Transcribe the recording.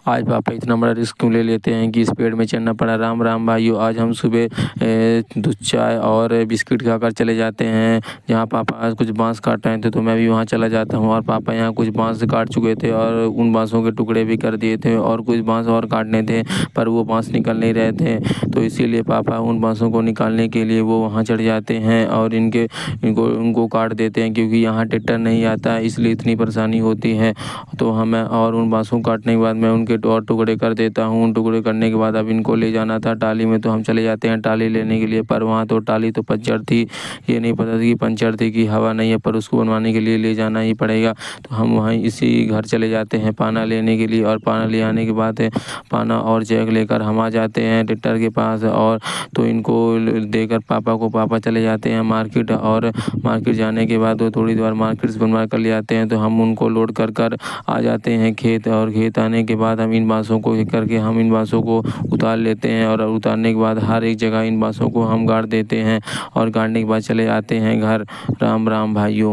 आज पापा इतना बड़ा रिस्क क्यों ले लेते हैं कि इस पेड़ में चढ़ना पड़ा। राम राम भाइयों, आज हम सुबह दूध चाय और बिस्किट खाकर चले जाते हैं। जहाँ पापा आज कुछ बांस काट रहे थे तो मैं भी वहाँ चला जाता हूँ और पापा यहाँ कुछ बांस काट चुके थे और उन बांसों के टुकड़े भी कर दिए थे और कुछ बांस और काटने थे पर वो बांस निकल नहीं रहे थे, तो इसीलिए पापा उन बांसों को निकालने के लिए वो वहाँ चढ़ जाते हैं और उनको काट देते हैं, क्योंकि यहाँ ट्रैक्टर नहीं आता है इसलिए इतनी परेशानी होती है। तो हमें और उन बांसों को काटने के बाद मैं उनके और टुकड़े कर देता हूँ। उन टुकड़े करने के बाद अब इनको ले जाना था टाली में, तो हम चले जाते हैं टाली लेने के लिए, पर वहाँ तो टाली तो पंचर थी। ये नहीं पता थी कि पंचर थी कि हवा नहीं है, पर उसको बनवाने के लिए ले जाना ही पड़ेगा। तो हम वहाँ इसी घर चले जाते हैं पाना लेने के लिए और पाना ले आने के बाद पाना और जैक लेकर हम आ जाते हैं ट्रैक्टर के पास। और तो इनको देकर पापा चले जाते हैं मार्केट, और मार्केट जाने के बाद वो थोड़ी देर मार्केट से बनवा कर ले आते हैं। तो हम उनको लोड कर आ जाते हैं खेत, और खेत आने के बाद हम इन बांसों को हम इन बांसों को उतार लेते हैं और उतारने के बाद हर एक जगह इन बांसों को हम गाड़ देते हैं और गाड़ने के बाद चले आते हैं घर। राम राम भाइयों।